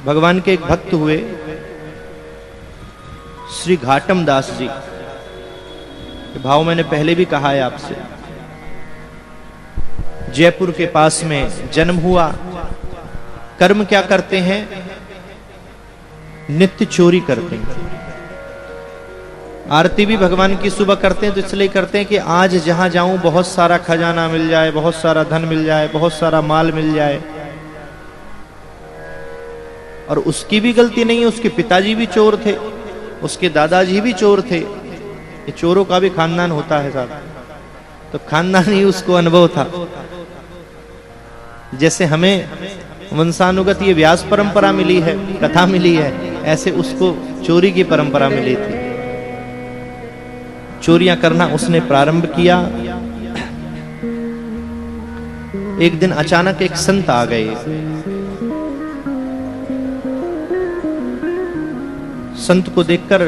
भगवान के एक भक्त हुए श्री घाटम दास जी। भाव मैंने पहले भी कहा है आपसे। जयपुर के पास में जन्म हुआ। कर्म क्या करते हैं? नित्य चोरी करते हैं। आरती भी भगवान की सुबह करते हैं तो इसलिए करते हैं कि आज जहां जाऊं बहुत सारा खजाना मिल जाए, बहुत सारा धन मिल जाए, बहुत सारा माल मिल जाए। और उसकी भी गलती नहीं है, उसके पिताजी भी चोर थे, उसके दादाजी भी चोर थे। ये चोरों का भी खानदान होता है साहब। तो खानदान ही उसको अनुभव था। जैसे हमें वंशानुगत ये व्यास परंपरा मिली है, कथा मिली है, ऐसे उसको चोरी की परंपरा मिली थी। चोरियां करना उसने प्रारंभ किया। एक दिन अचानक एक संत आ गए। संत को देखकर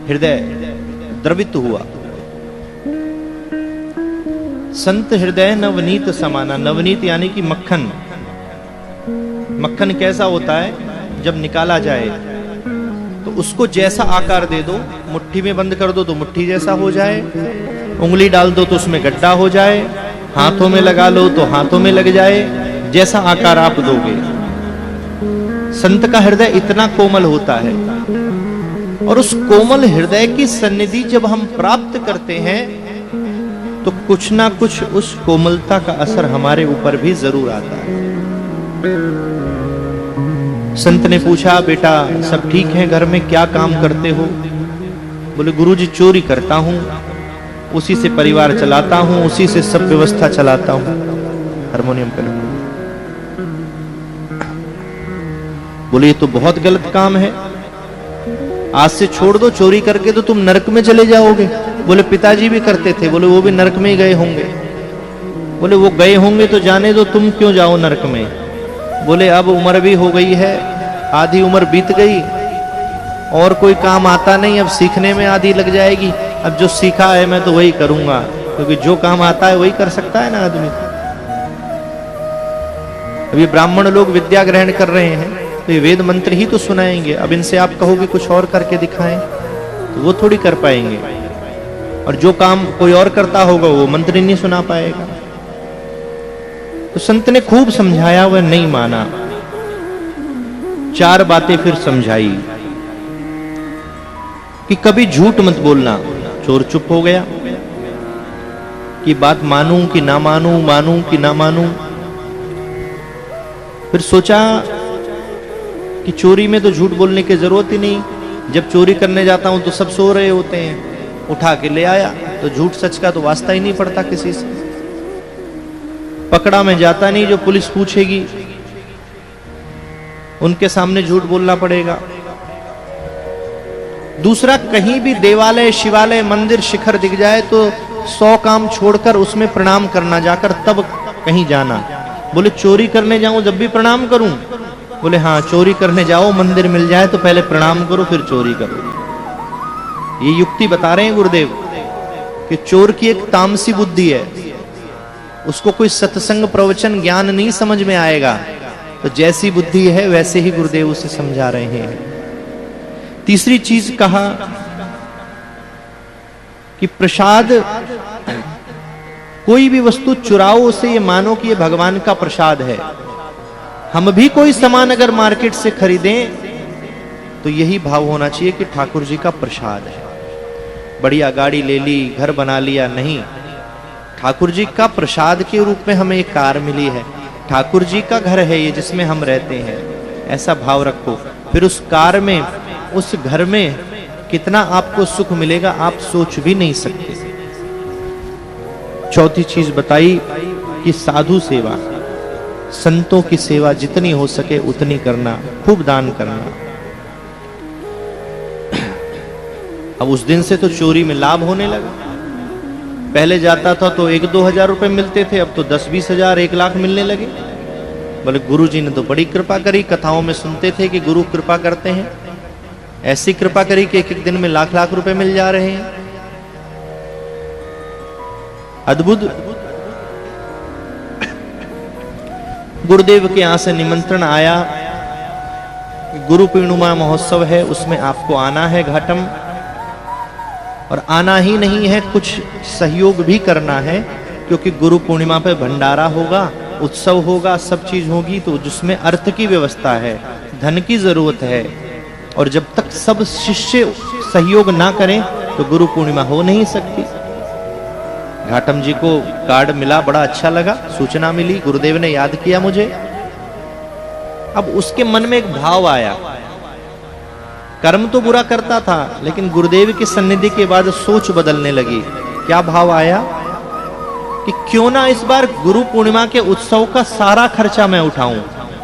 हृदय द्रवित हुआ। संत हृदय नवनीत समाना। नवनीत यानी कि मक्खन। मक्खन कैसा होता है? जब निकाला जाए तो उसको जैसा आकार दे दो, मुट्ठी में बंद कर दो तो मुट्ठी जैसा हो जाए, उंगली डाल दो तो उसमें गड्ढा हो जाए, हाथों में लगा लो तो हाथों में लग जाए, जैसा आकार आप दोगे। संत का हृदय इतना कोमल होता है। और उस कोमल हृदय की सन्निधि जब हम प्राप्त करते हैं तो कुछ ना कुछ उस कोमलता का असर हमारे ऊपर भी जरूर आता है। संत ने पूछा, बेटा सब ठीक है, घर में क्या काम करते हो? बोले, गुरुजी चोरी करता हूं, उसी से परिवार चलाता हूं, उसी से सब व्यवस्था चलाता हूं। हारमोनियम पे बोले, ये तो बहुत गलत काम है, आज से छोड़ दो, चोरी करके तो तुम नरक में चले जाओगे। बोले, पिताजी भी करते थे। बोले, वो भी नरक में ही गए होंगे। बोले, वो गए होंगे तो जाने दो, तुम क्यों जाओ नरक में? बोले, अब उम्र भी हो गई है, आधी उम्र बीत गई, और कोई काम आता नहीं, अब सीखने में आधी लग जाएगी। अब जो सीखा है मैं तो वही करूंगा, क्योंकि जो काम आता है वही कर सकता है ना आदमी। अभी ब्राह्मण लोग विद्या ग्रहण कर रहे हैं तो ये वेद मंत्र ही तो सुनाएंगे। अब इनसे आप कहोगे कुछ और करके दिखाएं तो वो थोड़ी कर पाएंगे। और जो काम कोई और करता होगा वो मंत्र ही नहीं सुना पाएगा। तो संत ने खूब समझाया, वह नहीं माना। 4 बातें फिर समझाई कि कभी झूठ मत बोलना। चोर चुप हो गया कि बात मानूं कि ना मानूं, मानूं कि ना मानूं। फिर सोचा कि चोरी में तो झूठ बोलने की जरूरत ही नहीं। जब चोरी करने जाता हूं तो सब सो रहे होते हैं, उठा के ले आया, तो झूठ सच का तो वास्ता ही नहीं पड़ता किसी से। पकड़ा मैं जाता नहीं, जो पुलिस पूछेगी उनके सामने झूठ बोलना पड़ेगा। दूसरा, कहीं भी देवालय, शिवालय, मंदिर, शिखर दिख जाए तो 100 काम छोड़कर उसमें प्रणाम करना, जाकर तब कहीं जाना। बोले, चोरी करने जाऊं जब भी प्रणाम करूं? बोले, हाँ, चोरी करने जाओ, मंदिर मिल जाए तो पहले प्रणाम करो फिर चोरी करो। ये युक्ति बता रहे हैं गुरुदेव कि चोर की एक तामसी बुद्धि है, उसको कोई सत्संग प्रवचन ज्ञान नहीं समझ में आएगा। तो जैसी बुद्धि है वैसे ही गुरुदेव उसे समझा रहे हैं। तीसरी चीज कहा कि प्रसाद, कोई भी वस्तु चुराओ उसे ये मानो कि ये भगवान का प्रसाद है। हम भी कोई सामान अगर मार्केट से खरीदें तो यही भाव होना चाहिए कि ठाकुर जी का प्रसाद है। बढ़िया गाड़ी ले ली, घर बना लिया, नहीं, ठाकुर जी का प्रसाद के रूप में हमें एक कार मिली है, ठाकुर जी का घर है ये जिसमें हम रहते हैं, ऐसा भाव रखो। फिर उस कार में, उस घर में कितना आपको सुख मिलेगा आप सोच भी नहीं सकते। चौथी चीज बताई कि साधु सेवा, संतों की सेवा जितनी हो सके उतनी करना, खूब दान करना। अब उस दिन से तो चोरी में लाभ होने लगा। पहले जाता था तो 1-2 हजार रुपए मिलते थे, अब तो 10-20 हजार, 1 लाख मिलने लगे। बोले, गुरु जी ने तो बड़ी कृपा करी। कथाओं में सुनते थे कि गुरु कृपा करते हैं, ऐसी कृपा करी कि एक दिन में लाख-लाख रुपए मिल जा रहे हैं। अद्भुत। गुरुदेव के यहां से निमंत्रण आया गुरु पूर्णिमा महोत्सव है, उसमें आपको आना है घाटम, और आना ही नहीं है, कुछ सहयोग भी करना है, क्योंकि गुरु पूर्णिमा पे भंडारा होगा, उत्सव होगा, सब चीज होगी, तो जिसमें अर्थ की व्यवस्था है, धन की जरूरत है, और जब तक सब शिष्य सहयोग ना करें तो गुरु पूर्णिमा हो नहीं सकती। घाटम जी को कार्ड मिला, बड़ा अच्छा लगा, सूचना मिली, गुरुदेव ने याद किया मुझे। अब उसके मन में एक भाव आया, कर्म तो बुरा करता था, लेकिन गुरुदेव की सन्निधि के बाद सोच बदलने लगी। क्या भाव आया कि क्यों ना इस बार गुरु पूर्णिमा के उत्सव का सारा खर्चा मैं उठाऊं,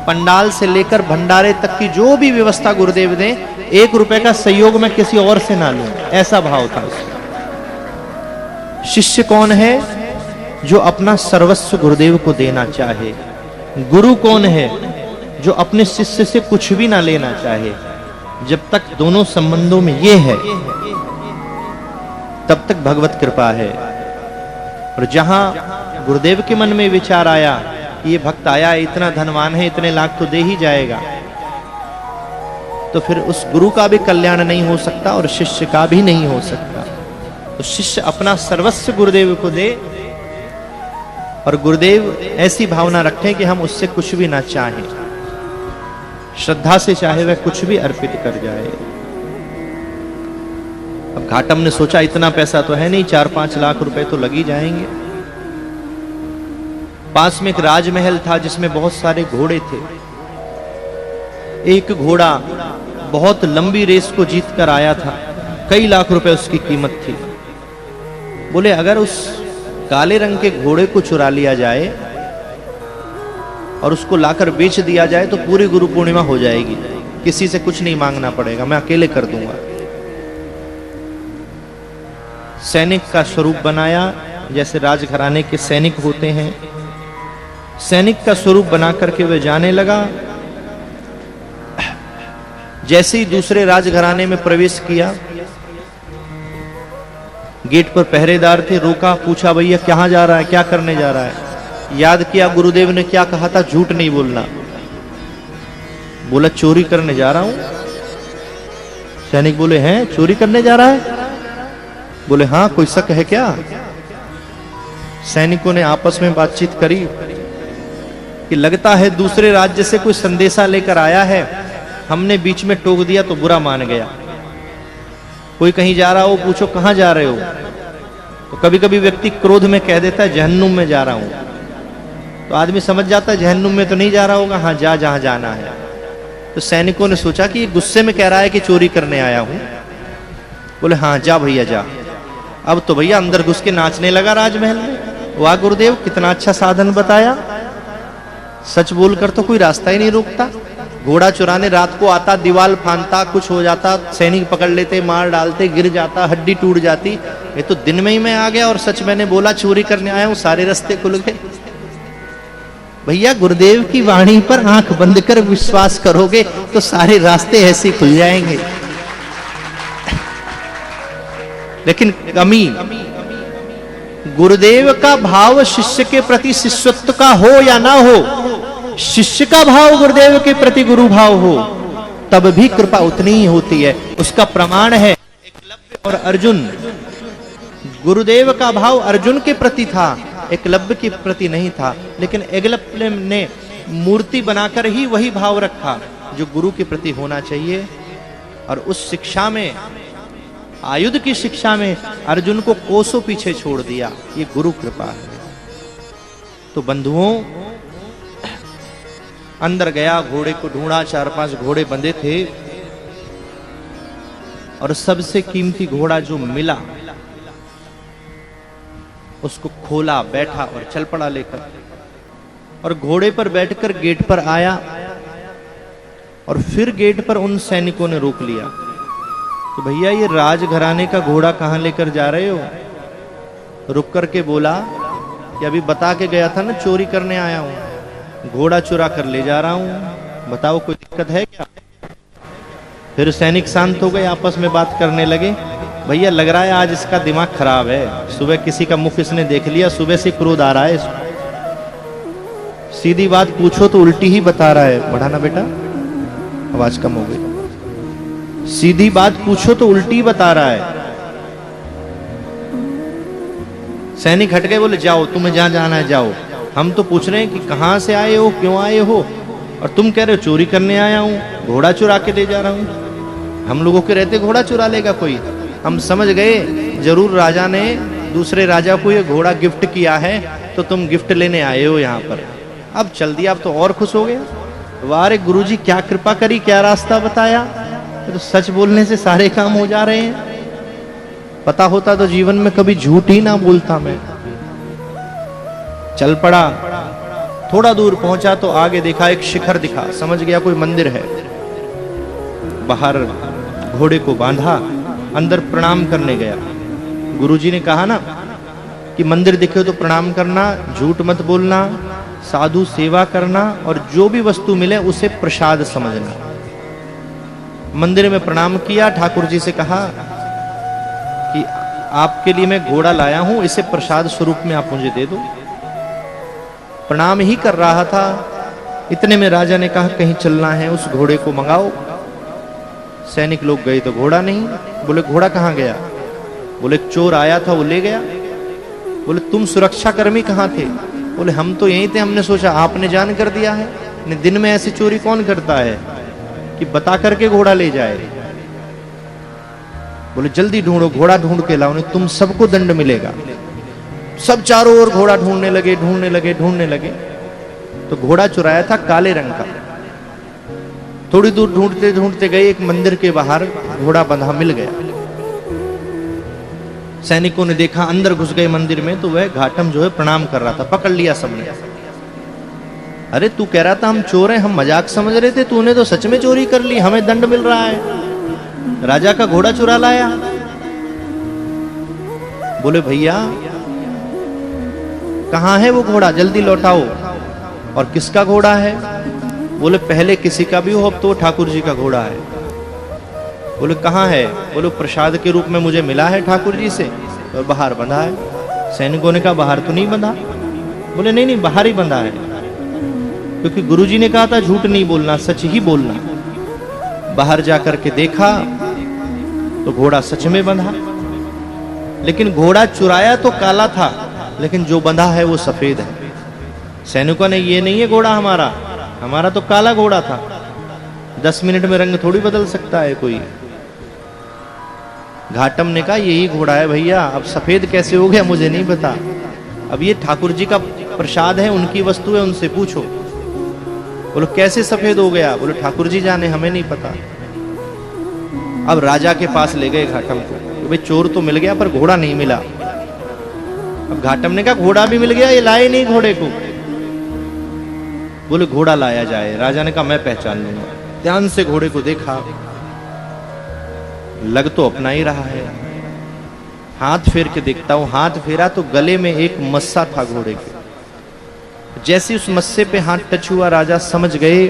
पंडाल से लेकर भंडारे तक की जो भी व्यवस्था गुरुदेव दें, 1 रुपए का सहयोग मैं किसी और से ना लूं, ऐसा भाव था उसका। शिष्य कौन है जो अपना सर्वस्व गुरुदेव को देना चाहे? गुरु कौन है जो अपने शिष्य से कुछ भी ना लेना चाहे? जब तक दोनों संबंधों में ये है, तब तक भगवत कृपा है। और जहां गुरुदेव के मन में विचार आया, ये भक्त आया, इतना धनवान है, इतने लाख तो दे ही जाएगा, तो फिर उस गुरु का भी कल्याण नहीं हो सकता और शिष्य का भी नहीं हो सकता। तो शिष्य अपना सर्वस्व गुरुदेव को दे, और गुरुदेव ऐसी भावना रखें कि हम उससे कुछ भी ना चाहें, श्रद्धा से चाहे वह कुछ भी अर्पित कर जाए। अब घाटम ने सोचा इतना पैसा तो है नहीं, 4-5 लाख रुपए तो लग ही जाएंगे। पास में एक राजमहल था जिसमें बहुत सारे घोड़े थे। एक घोड़ा बहुत लंबी रेस को जीत कर आया था, कई लाख रुपए उसकी कीमत थी। बोले अगर उस काले रंग के घोड़े को चुरा लिया जाए और उसको लाकर बेच दिया जाए तो पूरी गुरु पूर्णिमा हो जाएगी, किसी से कुछ नहीं मांगना पड़ेगा, मैं अकेले कर दूंगा। सैनिक का स्वरूप बनाया, जैसे राजघराने के सैनिक होते हैं, सैनिक का स्वरूप बना करके वह जाने लगा। जैसे ही दूसरे राजघराने में प्रवेश किया, गेट पर पहरेदार थे, रोका, पूछा भैया कहां जा रहा है, क्या करने जा रहा है? याद किया गुरुदेव ने क्या कहा था, झूठ नहीं बोलना। बोला चोरी करने जा रहा हूं। सैनिक बोले हैं चोरी करने जा रहा है? बोले हाँ, कोई शक है क्या? सैनिकों ने आपस में बातचीत करी कि लगता है दूसरे राज्य से कोई संदेशा लेकर आया है, हमने बीच में टोक दिया तो बुरा मान गया। कोई कहीं जा रहा हो, पूछो कहां जा रहे हो, तो कभी कभी व्यक्ति क्रोध में कह देता है जहन्नुम में जा रहा हूं, तो आदमी समझ जाता है जहन्नुम में तो नहीं जा रहा होगा, हाँ जा जहां जाना है। तो सैनिकों ने सोचा कि ये गुस्से में कह रहा है कि चोरी करने आया हूं। बोले हाँ जा भैया जा। अब तो भैया अंदर घुस के नाचने लगा राजमहल में। वाह गुरुदेव, कितना अच्छा साधन बताया, सच बोलकर तो कोई रास्ता ही नहीं रोकता। घोड़ा चुराने रात को आता, दीवार फांदता, कुछ हो जाता, सैनिक पकड़ लेते, मार डालते, गिर जाता, हड्डी टूट जाती। ये तो दिन में ही मैं आ गया और सच मैंने बोला चोरी करने आया हूं, सारे रास्ते खुल गए। भैया गुरुदेव की वाणी पर आंख बंद कर विश्वास करोगे तो सारे रास्ते ऐसे खुल जाएंगे। लेकिन कमी, गुरुदेव का भाव शिष्य के प्रति शिष्यत्व का हो या ना हो, शिष्य का भाव गुरुदेव के प्रति गुरु भाव हो, तब भी कृपा उतनी ही होती है। उसका प्रमाण है एकलव्य और अर्जुन। गुरुदेव का भाव अर्जुन के प्रति था, एकलव्य के प्रति नहीं था, लेकिन एकलव्य ने मूर्ति बनाकर ही वही भाव रखा जो गुरु के प्रति होना चाहिए। और उस शिक्षा में, आयुध की शिक्षा में अर्जुन को कोसों पीछे छोड़ दिया। ये गुरु कृपा है। तो बंधुओं, अंदर गया, घोड़े को ढूंढा, 4-5 घोड़े बंधे थे, और सबसे कीमती घोड़ा जो मिला उसको खोला, बैठा और चल पड़ा लेकर। और घोड़े पर बैठकर गेट पर आया, और फिर गेट पर उन सैनिकों ने रोक लिया। तो भैया ये राजघराने का घोड़ा कहां लेकर जा रहे हो? रुक करके बोला कि अभी बता के गया था ना चोरी करने आया हूं, घोड़ा चुरा कर ले जा रहा हूं, बताओ कोई दिक्कत है क्या? फिर सैनिक शांत हो गए, आपस में बात करने लगे। भैया लग रहा है आज इसका दिमाग खराब है, सुबह किसी का मुख इसने देख लिया, सुबह से क्रोध आ रहा है इसको। सीधी बात पूछो तो उल्टी ही बता रहा है। बढ़ाना बेटा, आवाज कम हो गई। सीधी बात पूछो तो उल्टी बता रहा है। सैनिक हट गए, बोले जाओ, तुम्हें जहां जाना है जाओ। हम तो पूछ रहे हैं कि कहां से आए हो, क्यों आए हो, और तुम कह रहे हो चोरी करने आया हूं, घोड़ा चुरा के ले जा रहा हूं। हम लोगों के रहते घोड़ा चुरा लेगा कोई? हम समझ गए जरूर राजा ने दूसरे राजा को ये घोड़ा गिफ्ट किया है, तो तुम गिफ्ट लेने आए हो यहाँ पर। अब चल दिया, अब तो और खुश हो गया। वारे गुरुजी क्या कृपा करी, क्या रास्ता बताया। तो सच बोलने से सारे काम हो जा रहे हैं। पता होता तो जीवन में कभी झूठ ही ना बोलता मैं। चल पड़ा, थोड़ा दूर पहुंचा तो आगे देखा एक शिखर दिखा, समझ गया कोई मंदिर है। बाहर घोड़े को बांधा, अंदर प्रणाम करने गया। गुरुजी ने कहा ना कि मंदिर दिखे तो प्रणाम करना, झूठ मत बोलना, साधु सेवा करना, और जो भी वस्तु मिले उसे प्रसाद समझना। मंदिर में प्रणाम किया, ठाकुर जी से कहा कि आपके लिए मैं घोड़ा लाया हूं, इसे प्रसाद स्वरूप में आप मुझे दे दो। प्रणाम ही कर रहा था, इतने में राजा ने कहा कहीं चलना है, उस घोड़े को मंगाओ। सैनिक लोग गए तो घोड़ा नहीं। बोले घोड़ा कहां गया? बोले चोर आया था वो ले गया। बोले तुम सुरक्षा कर्मी कहां थे? बोले हम तो यहीं थे, हमने सोचा आपने जान कर दिया है। दिन में ऐसी चोरी कौन करता है कि बता करके घोड़ा ले जाए। बोले जल्दी ढूंढो, घोड़ा ढूंढ के लाओ, नहीं तुम सबको दंड मिलेगा। सब चारों ओर घोड़ा ढूंढने लगे, ढूंढने लगे, ढूंढने लगे। तो घोड़ा चुराया था काले रंग का। थोड़ी दूर ढूंढते ढूंढते गए, एक मंदिर के बाहर घोड़ा बंधा मिल गया। सैनिकों ने देखा, अंदर घुस गए मंदिर में, तो वह घाटम जो है प्रणाम कर रहा था। पकड़ लिया सबने। अरे तू कह रहा था हम चोर हैं, हम मजाक समझ रहे थे, तूने तो सच में चोरी कर ली, हमें दंड मिल रहा है, राजा का घोड़ा चुरा लाया। बोले भैया कहां है वो घोड़ा, जल्दी लौटाओ। और किसका घोड़ा है? बोले पहले किसी का भी हो, अब तो ठाकुर जी का घोड़ा है। बोले कहां है? बोले प्रसाद के रूप में मुझे मिला है ठाकुर जी से, और बाहर बंधा है। सैनिकों ने कहा बाहर तो नहीं बंधा। बोले नहीं नहीं, बाहर ही बंधा है, क्योंकि गुरुजी ने कहा था झूठ नहीं बोलना, सच ही बोलना। बाहर जाकर के देखा तो घोड़ा सच में बंधा, लेकिन घोड़ा चुराया तो काला था, लेकिन जो बंधा है वो सफेद है। सैनिकों ने ये नहीं है घोड़ा हमारा, हमारा तो काला घोड़ा था। 10 मिनट में रंग थोड़ी बदल सकता है कोई। घाटम ने कहा यही घोड़ा है भैया, अब सफेद कैसे हो गया मुझे नहीं पता, अब ये ठाकुर जी का प्रसाद है, उनकी वस्तु है, उनसे पूछो। बोलो कैसे सफेद हो गया? बोलो ठाकुर जी जाने, हमें नहीं पता। अब राजा के पास ले गए घाटम को। भाई चोर तो मिल गया पर घोड़ा नहीं मिला। अब घाटम ने कहा घोड़ा भी मिल गया, ये लाए नहीं घोड़े को। बोले घोड़ा लाया जाए। राजा ने कहा मैं पहचान लूंगा। ध्यान से घोड़े को देखा, लग तो अपना ही रहा है। हाथ फेर के देखता हूं, हाथ फेरा तो गले में एक मस्सा था घोड़े के। जैसे उस मस्से पे हाथ टच हुआ, राजा समझ गए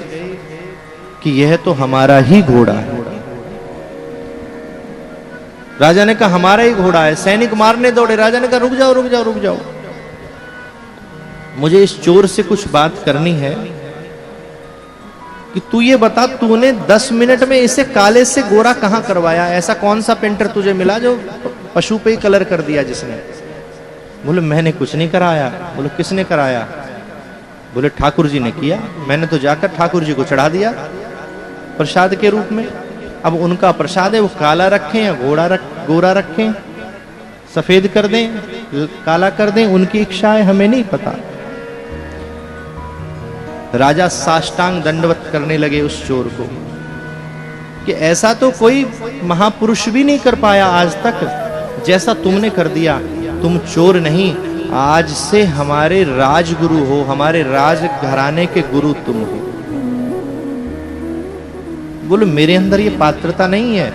कि यह तो हमारा ही घोड़ा है। राजा ने कहा हमारा ही घोड़ा है। सैनिक मारने दौड़े। राजा ने कहा रुक जाओ रुक जाओ रुक जाओ, मुझे इस चोर से कुछ बात करनी है कि तू ये बता, तूने 10 मिनट में इसे काले से गोरा कहां करवाया? ऐसा कौन सा पेंटर तुझे मिला जो पशु पे ही कलर कर दिया जिसने? बोले मैंने कुछ नहीं कराया। बोले किसने कराया? बोले ठाकुर जी ने किया। मैंने तो जाकर ठाकुर जी को चढ़ा दिया प्रसाद के रूप में। अब उनका प्रसाद है, वो काला रखें या गोरा रखें, सफेद कर दें, काला कर दें, उनकी इच्छा है, हमें नहीं पता। राजा साष्टांग दंडवत करने लगे उस चोर को कि ऐसा तो कोई महापुरुष भी नहीं कर पाया आज तक जैसा तुमने कर दिया। तुम चोर नहीं, आज से हमारे राजगुरु हो, हमारे राज घराने के गुरु तुम हो। बोलो मेरे अंदर ये पात्रता नहीं है,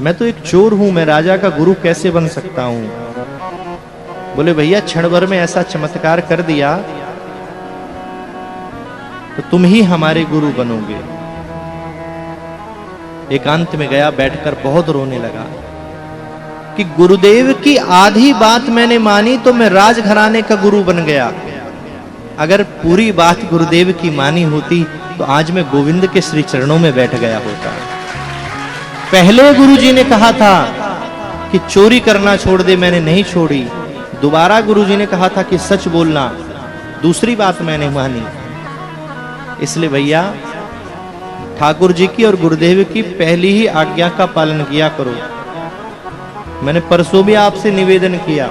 मैं तो एक चोर हूं, मैं राजा का गुरु कैसे बन सकता हूं? बोले भैया क्षण भर में ऐसा चमत्कार कर दिया तो तुम ही हमारे गुरु बनोगे। एकांत में गया, बैठकर बहुत रोने लगा कि गुरुदेव की आधी बात मैंने मानी तो मैं राजघराने का गुरु बन गया। अगर पूरी बात गुरुदेव की मानी होती तो आज मैं गोविंद के श्री चरणों में बैठ गया होता। पहले गुरुजी ने कहा था कि चोरी करना छोड़ दे, मैंने नहीं छोड़ी। दोबारा गुरुजी ने कहा था कि सच बोलना, दूसरी बात मैंने मानी। इसलिए भैया ठाकुर जी की और गुरुदेव की पहली ही आज्ञा का पालन किया करो। मैंने परसों भी आपसे निवेदन किया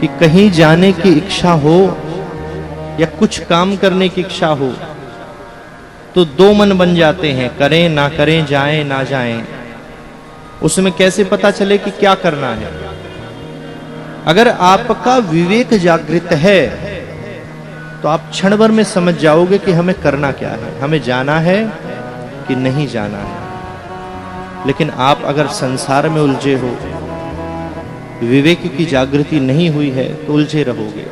कि कहीं जाने की इच्छा हो या कुछ काम करने की इच्छा हो तो दो मन बन जाते हैं, करें ना करें, जाएं ना जाएं। उसमें कैसे पता चले कि क्या करना है? अगर आपका विवेक जागृत है तो आप क्षण भर में समझ जाओगे कि हमें करना क्या है, हमें जाना है कि नहीं जाना है। लेकिन आप अगर संसार में उलझे हो, विवेक की जागृति नहीं हुई है, तो उलझे रहोगे।